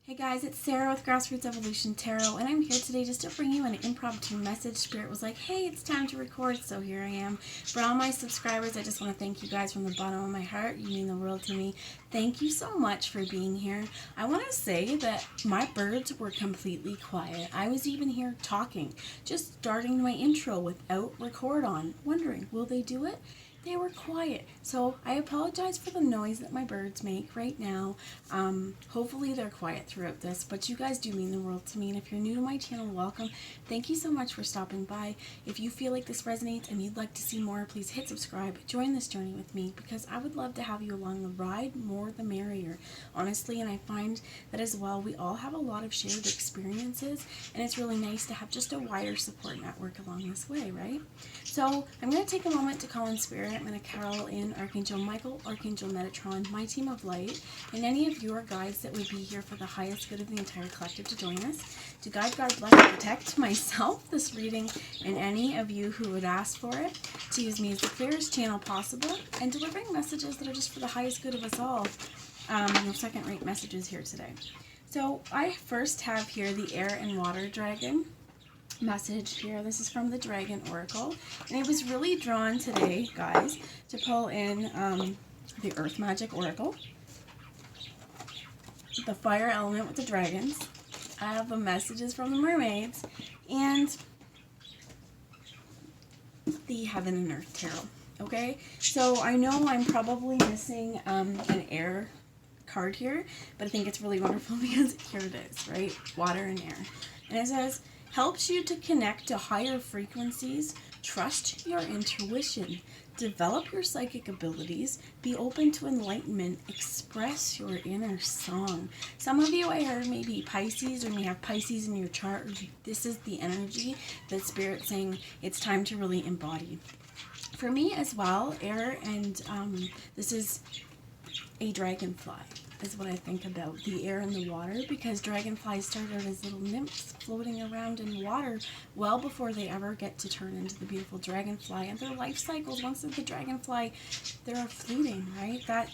Hey guys, it's Sarah with Grassroots Evolution Tarot, and I'm here today just to bring you an impromptu message. Spirit was like, hey, it's time to record, so here I am. For all my subscribers, I just want to thank you guys from the bottom of my heart. You mean the world to me. Thank you so much for being here. I want to say that my birds were completely quiet. I was even here talking, just starting my intro without record on, wondering, will they do it? They were quiet, so I apologize for the noise that my birds make right now. Hopefully they're quiet throughout this, but you guys do mean the world to me, and if you're new to my channel, welcome. Thank you so much for stopping by. If you feel like this resonates and you'd like to see more, please hit subscribe. Join this journey with me, because I would love to have you along the ride, more the merrier, honestly, and I find that as well, we all have a lot of shared experiences, and it's really nice to have just a wider support network along this way, right? So I'm going to take a moment to call in Spirit. I'm going to carol in Archangel Michael, Archangel Metatron, my team of light, and any of your guides that would be here for the highest good of the entire collective to join us. To guide, guard, bless, and protect myself, this reading, and any of you who would ask for it. To use me as the clearest channel possible, and delivering messages that are just for the highest good of us all. No second-rate messages here today. So I first have here the Air and Water Dragon message here. This is from the Dragon Oracle, and I was really drawn today, guys, to pull in the Earth Magic Oracle, the Fire Element with the dragons. I have the messages from the mermaids, and the Heaven and Earth Tarot. Okay, so I know I'm probably missing an air card here, but I think it's really wonderful because here it is, right? Water and air. And it says, helps you to connect to higher frequencies, trust your intuition, develop your psychic abilities, be open to enlightenment, express your inner song. Some of you I heard maybe Pisces, or may have Pisces in your chart. This is the energy that Spirit's saying it's time to really embody. For me as well, air and this is a dragonfly. Is what I think about the air and the water, because dragonflies start out as little nymphs floating around in water well before they ever get to turn into the beautiful dragonfly. And their life cycles, once they're the dragonfly, they're fleeting, right? That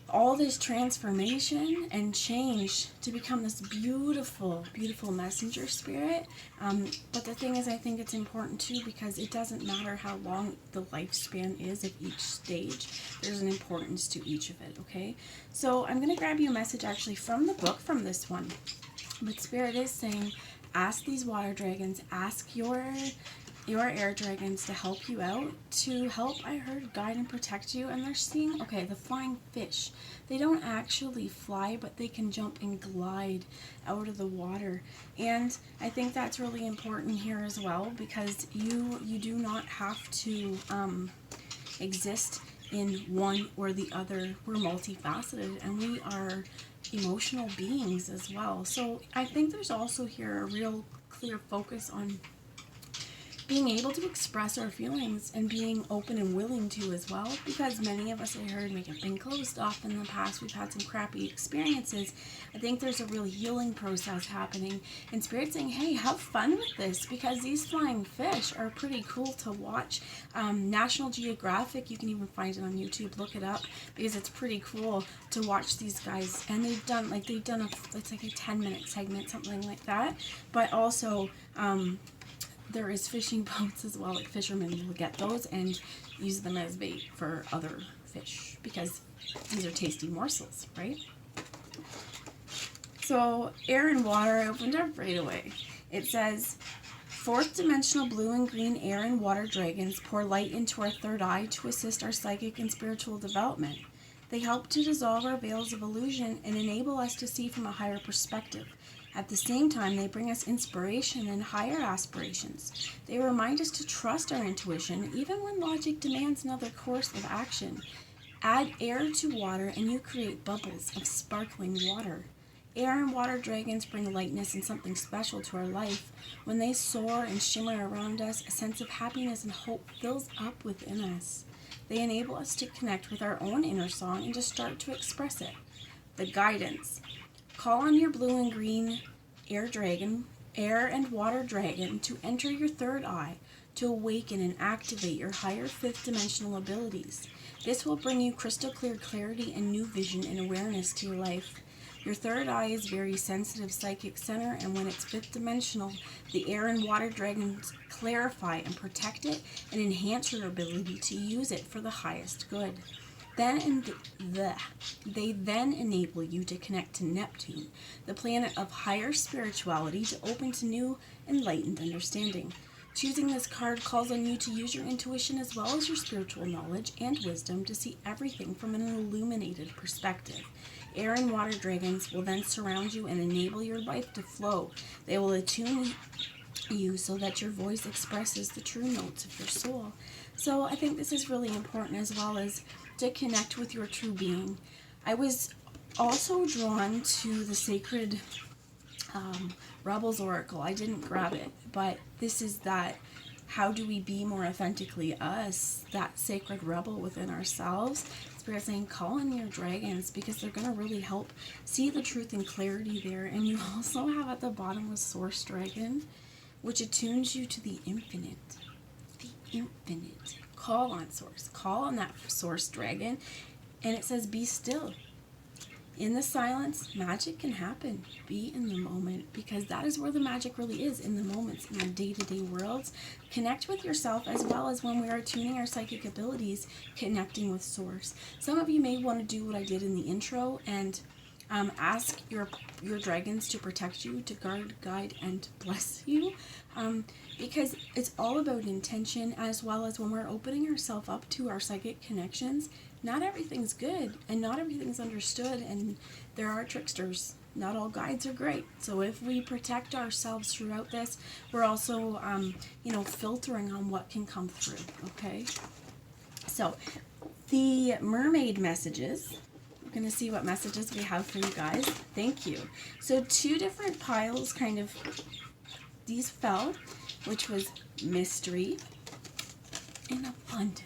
all this transformation and change to become this beautiful, beautiful messenger spirit. But the thing is, I think it's important too, because it doesn't matter how long the lifespan is of each stage. There's an importance to each of it, okay? So I'm going to grab you a message actually from the book, from this one. But Spirit is saying, ask these water dragons, ask your air dragons to help you out, to help, I heard, guide and protect you. And they're seeing, okay, the flying fish. They don't actually fly, but they can jump and glide out of the water. And I think that's really important here as well, because you do not have to exist in one or the other. We're multifaceted, and we are emotional beings as well. So I think there's also here a real clear focus on being able to express our feelings and being open and willing to as well, because many of us, I heard, may have been closed off in the past. We've had some crappy experiences. I think there's a real healing process happening, and Spirit's saying, hey, have fun with this, because these flying fish are pretty cool to watch. National Geographic, you can even find it on YouTube, look it up, because it's pretty cool to watch these guys. And they've done it's like a 10-minute segment, something like that, but also there is fishing boats as well, like fishermen will get those and use them as bait for other fish, because these are tasty morsels, right? So air and water, I opened up right away. It says, fourth dimensional blue and green air and water dragons pour light into our third eye to assist our psychic and spiritual development. They help to dissolve our veils of illusion and enable us to see from a higher perspective. At the same time, they bring us inspiration and higher aspirations. They remind us to trust our intuition, even when logic demands another course of action. Add air to water, and you create bubbles of sparkling water. Air and water dragons bring lightness and something special to our life. When they soar and shimmer around us, a sense of happiness and hope fills up within us. They enable us to connect with our own inner song and to start to express it. The guidance. Call on your blue and green air and water dragon to enter your third eye, to awaken and activate your higher fifth dimensional abilities. This will bring you crystal clear clarity and new vision and awareness to your life. Your third eye is very sensitive psychic center, and when it's fifth dimensional, the air and water dragons clarify and protect it and enhance your ability to use it for the highest good. They then enable you to connect to Neptune, the planet of higher spirituality, to open to new enlightened understanding. Choosing this card calls on you to use your intuition as well as your spiritual knowledge and wisdom to see everything from an illuminated perspective. Air and water dragons will then surround you and enable your life to flow. They will attune you so that your voice expresses the true notes of your soul. So I think this is really important, as well as to connect with your true being. I was also drawn to the Sacred Rebels Oracle. I didn't grab it, but this is that how do we be more authentically us, that sacred rebel within ourselves. Spirit saying call in your dragons, because they're going to really help see the truth and clarity there. And you also have at the bottom a Source Dragon, which attunes you to the infinite. The infinite. Call on Source. Call on that Source Dragon. And it says be still. In the silence, magic can happen. Be in the moment, because that is where the magic really is, in the moments, in our day-to-day worlds. Connect with yourself, as well as when we are tuning our psychic abilities, connecting with Source. Some of you may want to do what I did in the intro and ask your dragons to protect you, to guard, guide, and bless you, because it's all about intention, as well as when we're opening ourselves up to our psychic connections. Not everything's good, and not everything's understood, and there are tricksters. Not all guides are great. So if we protect ourselves throughout this, we're also, filtering on what can come through, okay? So the Mermaid Messages, we're going to see what messages we have for you guys. Thank you. So 2 different piles, kind of, these fell, which was mystery and abundance.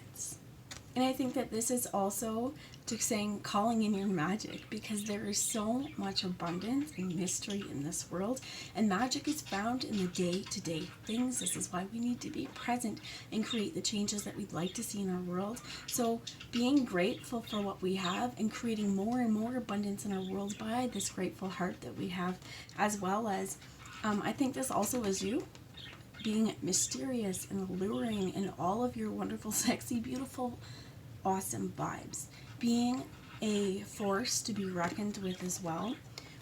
And I think that this is also to saying calling in your magic, because there is so much abundance and mystery in this world, and magic is found in the day-to-day things. This is why we need to be present and create the changes that we'd like to see in our world. So being grateful for what we have and creating more and more abundance in our world by this grateful heart that we have, as well as I think this also is you being mysterious and alluring in all of your wonderful, sexy, beautiful, awesome vibes, being a force to be reckoned with as well.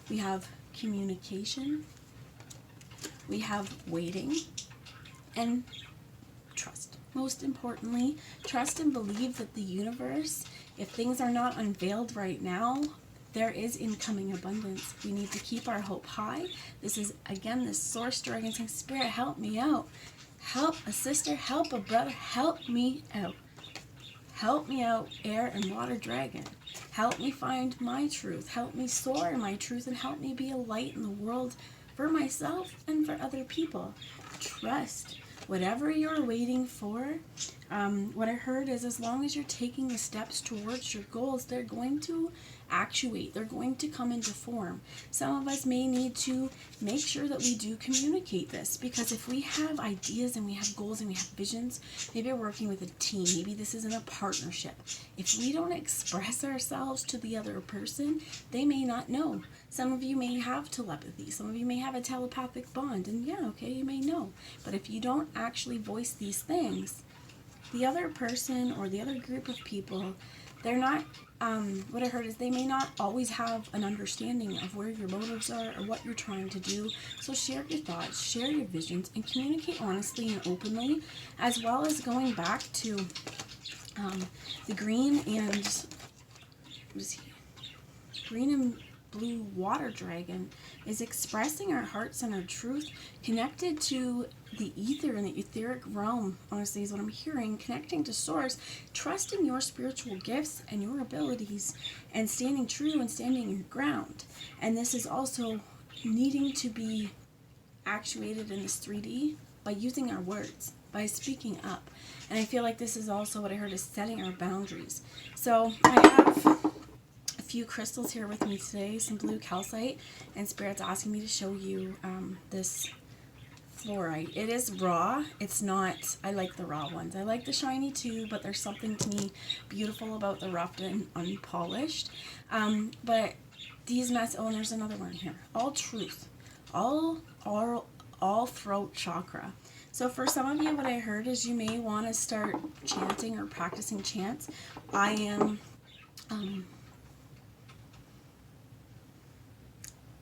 We have communication, we have waiting, and trust. Most importantly, trust and believe that the universe, if things are not unveiled right now, there is incoming abundance. We need to keep our hope high. This is, again, this Source Dragon saying, Spirit, help me out. Help a sister, help a brother, help me out. Help me out, air and water dragon. Help me find my truth. Help me soar in my truth, and help me be a light in the world for myself and for other people. Trust. Whatever you're waiting for, what I heard is, as long as you're taking the steps towards your goals, they're going to actuate. They're going to come into form. Some of us may need to make sure that we do communicate this, because if we have ideas and we have goals and we have visions, maybe we're working with a team, maybe this isn't a partnership. If we don't express ourselves to the other person, they may not know. Some of you may have telepathy. Some of you may have a telepathic bond, and yeah, okay, you may know. But if you don't actually voice these things, the other person or the other group of people, they're not, what I heard is they may not always have an understanding of where your motives are or what you're trying to do. So share your thoughts, share your visions, and communicate honestly and openly, as well as going back to the green and, green and blue water dragon is expressing our hearts and our truth, connected to the ether and the etheric realm, honestly, is what I'm hearing, connecting to Source, trusting your spiritual gifts and your abilities, and standing true and standing your ground. And this is also needing to be actuated in this 3D by using our words, by speaking up. And I feel like this is also what I heard is setting our boundaries. So I have a few crystals here with me today, some blue calcite, and Spirit's asking me to show you this fluorite. It is raw. It's not, I like the raw ones. I like the shiny too, but there's something to me beautiful about the rough and unpolished. But these oh, and there's another one here. All truth. All throat chakra. So for some of you, what I heard is you may want to start chanting or practicing chants. I am,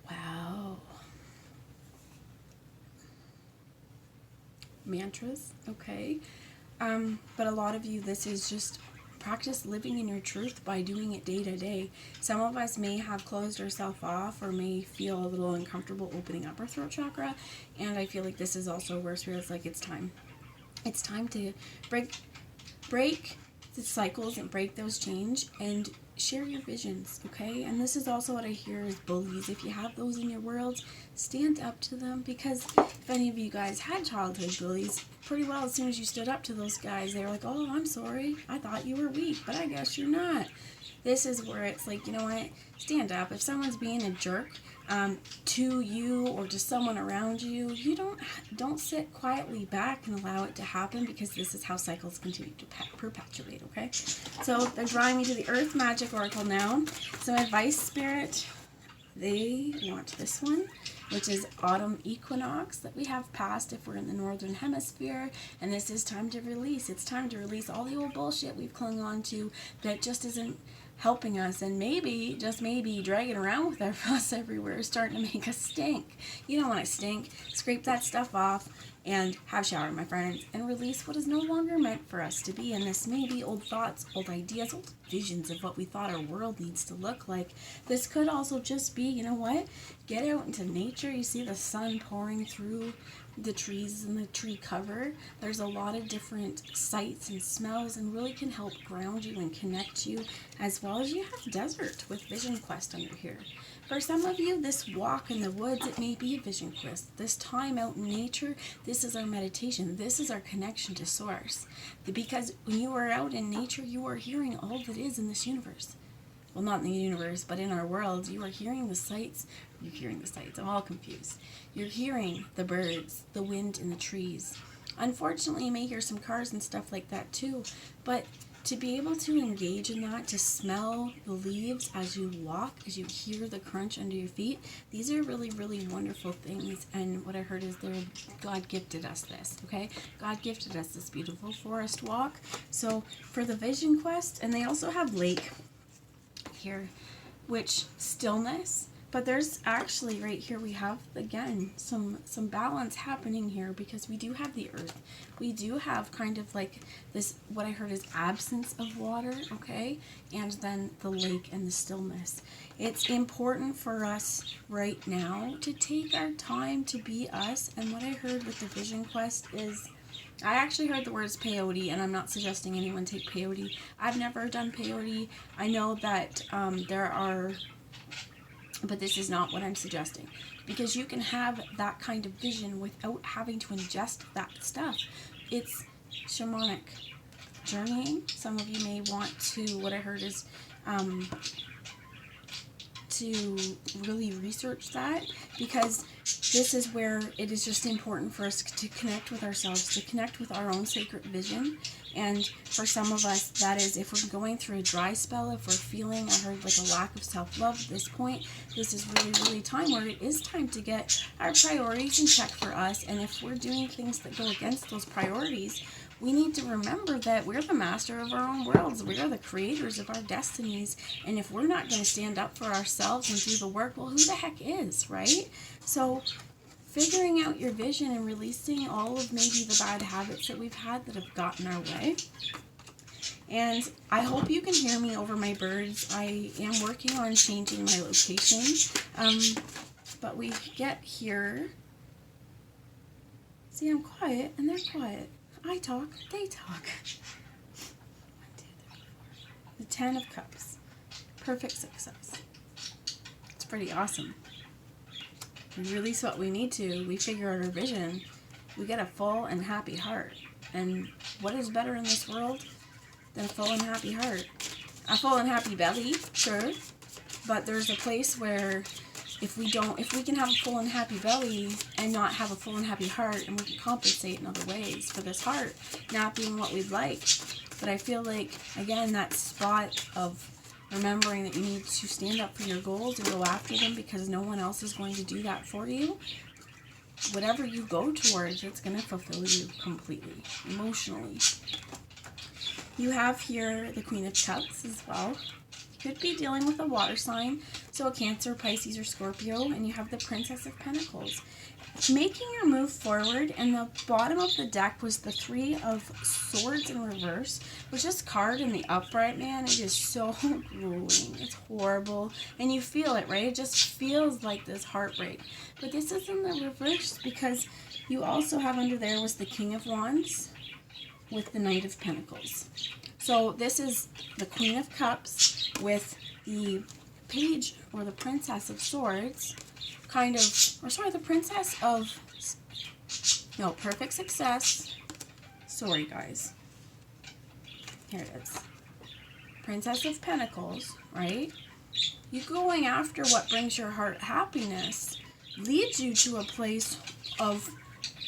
wow. Mantras, okay. But a lot of you, this is just practice living in your truth by doing it day to day. Some of us may have closed ourselves off or may feel a little uncomfortable opening up our throat chakra. And I feel like this is also where Spirit's like, it's time. It's time to break the cycles and break those chains and share your visions, okay? And this is also what I hear is bullies. If you have those in your world, stand up to them, because if any of you guys had childhood bullies, pretty well as soon as you stood up to those guys, they were like, oh, I'm sorry, I thought you were weak, but I guess you're not. This is where it's like, you know what, stand up. If someone's being a jerk to you or to someone around you, you don't sit quietly back and allow it to happen, because this is how cycles continue to perpetuate, okay? So they're drawing me to the Earth Magic Oracle now. So advice, Spirit, they want this one, which is autumn equinox that we have passed if we're in the northern hemisphere, and this is time to release. It's time to release all the old bullshit we've clung on to that just isn't helping us, and maybe, just maybe, dragging around with us everywhere, starting to make us stink. You don't want to stink. Scrape that stuff off and have a shower, my friends, and release what is no longer meant for us to be. And this may be old thoughts, old ideas, old visions of what we thought our world needs to look like. This could also just be, you know what, get out into nature. You see the sun pouring through the trees and the tree cover. There's a lot of different sights and smells, and really can help ground you and connect you, as well as you have desert with Vision Quest under here. For some of you, this walk in the woods, it may be a vision quest. This time out in nature, this is our meditation. This is our connection to Source. Because when you are out in nature, you are hearing all that is in this universe. Well, not in the universe, but in our world. You are hearing the sights. You're hearing the sights. I'm all confused. You're hearing the birds, the wind, and the trees. Unfortunately, you may hear some cars and stuff like that too, but to be able to engage in that, to smell the leaves as you walk, as you hear the crunch under your feet, these are really, really wonderful things. And what I heard is God gifted us this, okay? God gifted us this beautiful forest walk. So for the Vision Quest, and they also have lake here, which stillness. But there's actually right here, we have, again, some balance happening here, because we do have the earth. We do have kind of like this, what I heard is absence of water, okay? And then the lake and the stillness. It's important for us right now to take our time to be us. And what I heard with the Vision Quest is, I actually heard the words peyote, and I'm not suggesting anyone take peyote. I've never done peyote. I know that there are... but this is not what I'm suggesting, because you can have that kind of vision without having to ingest that stuff. It's shamanic journeying. Some of you may want to, what I heard is to really research that, because this is where it is just important for us to connect with ourselves, to connect with our own sacred vision. And for some of us, that is, if we're going through a dry spell, if we're feeling, I heard, like a lack of self-love at this point, this is really, really time where it is time to get our priorities in check for us. And if we're doing things that go against those priorities, we need to remember that we're the master of our own worlds. We are the creators of our destinies. And if we're not going to stand up for ourselves and do the work, well, who the heck is, right? So figuring out your vision and releasing all of maybe the bad habits that we've had that have gotten our way. And I hope you can hear me over my birds. I am working on changing my location. But we get here. See, I'm quiet and they're quiet. I talk, they talk. 1, 2, 3, 4. The 10 of Cups. Perfect success. It's pretty awesome. We release what we need to. We figure out our vision. We get a full and happy heart. And what is better in this world than a full and happy heart? A full and happy belly, sure. But there's a place where if we can have a full and happy belly and not have a full and happy heart, and we can compensate in other ways for this heart not being what we'd like. But I feel like, again, that spot of remembering that you need to stand up for your goals and go after them because no one else is going to do that for you. Whatever you go towards, it's going to fulfill you completely, emotionally. You have here the Queen of Cups as well. You could be dealing with a water sign, so a Cancer, Pisces, or Scorpio, and you have the Princess of Pentacles. Making your move forward, and the bottom of the deck was the Three of Swords in reverse, which this card in the upright, man, it is so grueling. It's horrible, and you feel it, right? It just feels like this heartbreak. But this is in the reverse because you also have under there was the King of Wands with the Knight of Pentacles. So this is the Queen of Cups with the Page or the Princess of Swords, the Princess of, no, Perfect Success. Sorry, guys. Here it is. Princess of Pentacles, right? You going after what brings your heart happiness leads you to a place of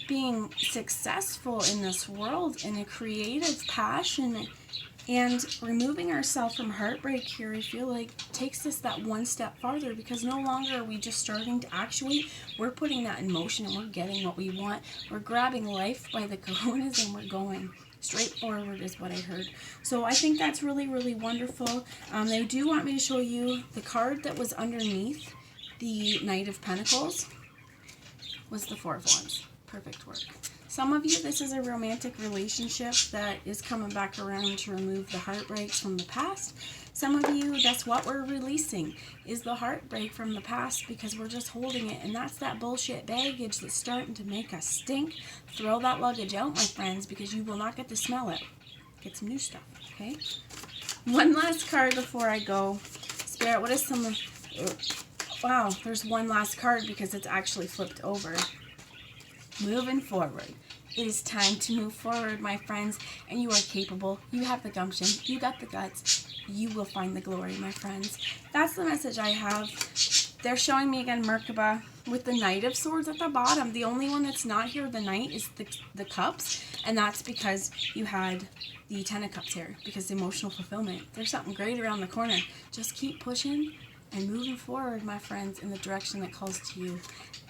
being successful in this world, in a creative passion, and removing ourselves from heartbreak here, I feel like, takes us that one step farther, because no longer are we just starting to actuate. We're putting that in motion and we're getting what we want. We're grabbing life by the cojones and we're going straight forward is what I heard. So I think that's really, really wonderful. They do want me to show you the card that was underneath the Knight of Pentacles was the Four of Wands. Perfect work. Some of you, this is a romantic relationship that is coming back around to remove the heartbreaks from the past. Some of you, that's what we're releasing, is the heartbreak from the past, because we're just holding it, and that's that bullshit baggage that's starting to make us stink. Throw that luggage out, my friends, because you will not get to smell it. Get some new stuff, okay? One last card before I go. Spirit, what is some... Wow, there's one last card because it's actually flipped over. Moving forward. It is time to move forward, my friends, and you are capable. You have the gumption. You got the guts. You will find the glory, my friends. That's the message I have. They're showing me again Merkaba with the Knight of Swords at the bottom. The only one that's not here, the Knight, is the Cups, and that's because you had the Ten of Cups here, because emotional fulfillment. There's something great around the corner. Just keep pushing and moving forward, my friends, in the direction that calls to you.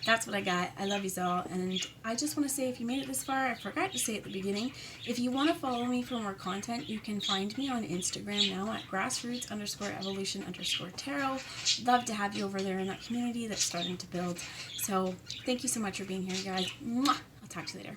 That's what I got. I love you all, and I just want to say, if you made it this far, I forgot to say at the beginning, if you want to follow me for more content, you can find me on Instagram now at grassroots_evolution_tarot. Love to have you over there in that community that's starting to build. So thank you so much for being here, guys. Mwah! I'll talk to you later.